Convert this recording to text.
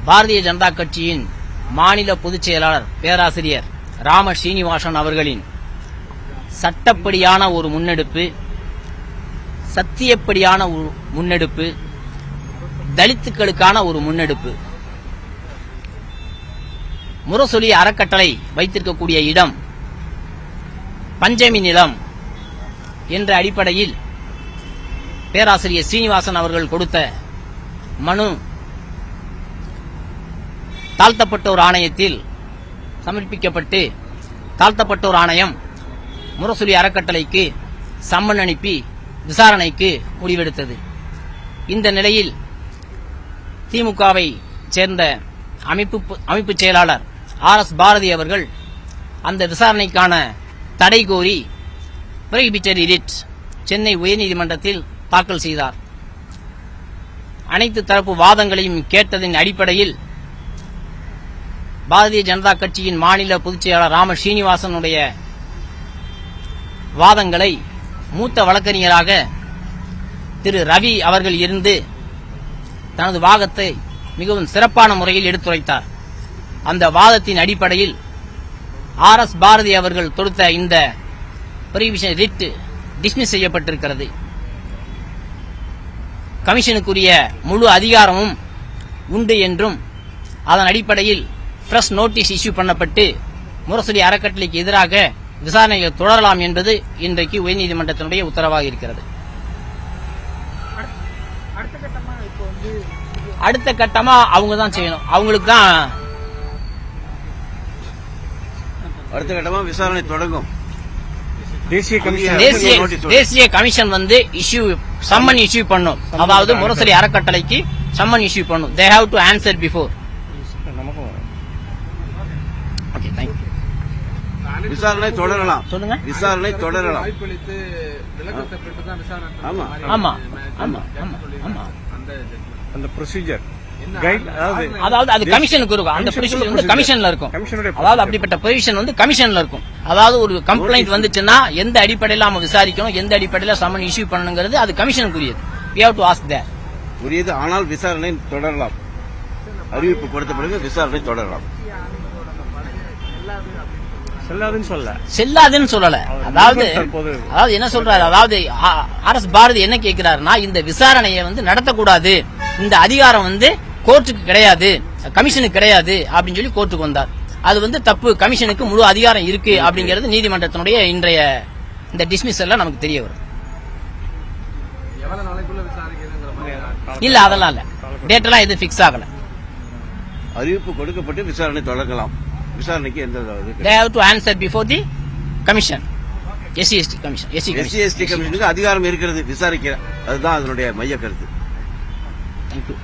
பாரதிய ஜனதா கட்சியின் மாநில பொதுச் செயலாளர் பேராசிரியர் ராம ஸ்ரீனிவாசன் அவர்களின் சட்டப்படியான ஒரு முன்னெடுப்பு, சத்தியப்படியான ஒரு முன்னெடுப்பு, தலித்துக்களுக்கான ஒரு முன்னெடுப்பு. முரசொலி அறக்கட்டளை வைத்திருக்கக்கூடிய இடம் பஞ்சமி நிலம் என்ற அடிப்படையில் பேராசிரியர் ஸ்ரீனிவாசன் அவர்கள் கொடுத்த மனு தாழ்த்தப்பட்டோர் ஆணையத்தில் சமர்ப்பிக்கப்பட்டு, தாழ்த்தப்பட்டோர் ஆணையம் முரசொலி அறக்கட்டளைக்கு சம்மன் அனுப்பி விசாரணைக்கு முடிவெடுத்தது. இந்த நிலையில் திமுகவை சேர்ந்த அமைப்பு செயலாளர் ஆர்.எஸ். பாரதி அவர்கள் அந்த விசாரணைக்கான தடை கோரி ப்ரோஹிபிட்டரி ரிட் சென்னை உயர்நீதிமன்றத்தில் தாக்கல் செய்தார். அனைத்து தரப்பு வாதங்களையும் கேட்டதன் அடிப்படையில் பாரதிய ஜனதா கட்சியின் மாநில பொதுச் செயலாளர் ராம ஸ்ரீனிவாசனுடைய வாதங்களை மூத்த வழக்கறிஞராக திரு ரவி அவர்கள் இருந்து தனது வாதத்தை மிகவும் சிறப்பான முறையில் எடுத்துரைத்தார். அந்த வாதத்தின் அடிப்படையில் ஆர்.எஸ். பாரதி அவர்கள் தொடுத்த இந்த ப்ரோஹிபிஷன் ரிட் டிஸ்மிஸ் செய்யப்பட்டிருக்கிறது. கமிஷனுக்குரிய முழு அதிகாரமும் உண்டு என்றும் அதன் அடிப்படையில் பிரஸ் நோட்டீஸ் இஷ்யூ பண்ணப்பட்டு முரசொலி அறக்கட்டளைக்கு எதிராக விசாரணைகள் தொடரலாம் என்பது இன்றைக்கு உயர்நீதிமன்றத்தினுடைய உத்தரவாக இருக்கிறது. அடுத்த கட்டமா அவங்க தான் செய்யணும். அவங்களுக்கு தான் அடுத்த கட்டமா விசாரணை தொடங்கும். தேசிய கமிஷன் வந்து சம்மன் இஷ்யூ பண்ணும். அதாவது முரசொலி அறக்கட்டளைக்கு சம்மன் இஷ்யூ பண்ணும். they have to answer before. Okay, thank you. விசாரணை தொடரலாம். சொல்லுங்க. விசாரணை தொடரலாம். ஆமா ஆமா ஆமா ஆமா. அந்த ப்ரொசீஜர் அதாவது அது கமிஷனுக்கு இருக்கும். அந்த ப்ரொசீஜர் வந்து கமிஷன்ல இருக்கும். அதாவது அப்படிப்பட்ட பொசிஷன் வந்து கமிஷன்ல இருக்கும். அதாவது ஒரு கம்ப்ளைண்ட் வந்துச்சுன்னா எந்த அடிப்படையில் நாம விசாரிக்கணும், எந்த அடிப்படையில் சம்மன் இஷ்யூ பண்ணணுங்கிறது அது கமிஷனுக்குரியது. we have to ask that. புரியுது. ஆனால் விசாரணை தொடரலாம். அறிவிப்பு கொடுத்த பிறகு விசாரணை தொடரலாம். செல்லாதுன்னு சொல்லல. அதாவது என்ன சொல்றாரு, அதாவது ஆர்.எஸ். பாரதி என்ன கேட்கிறாருன்னா, இந்த விசாரணையை வந்து நடத்தக்கூடாது, இந்த அதிகாரம் வந்து கோர்ட்டுக்கு கிடையாது, கமிஷனுக்கு கிடையாது அப்படின்னு சொல்லி கோர்ட்டுக்கு வந்தார். அது வந்து தப்பு. கமிஷனுக்கு முழு அதிகாரம் இருக்கு அப்படிங்கிறது நீதிமன்றத்தினுடைய இன்றைய இந்த டிஸ்மிஸ்ல நமக்கு தெரிய வரும். இல்ல அதெல்லாம் இல்ல, டேட் எல்லாம் எதுவும் பிக்ஸ் ஆகல. அறிவிப்பு கொடுக்கப்பட்டு விசாரணை தொடங்கலாம். விசாரணைக்கு எந்த they have to answer before the commission. SC/ST commission. SC/ST கமிஷனுக்கு அதிகாரம் இருக்கிறது விசாரிக்க. அதுதான் அதனுடைய மைய கருத்து. Thank you.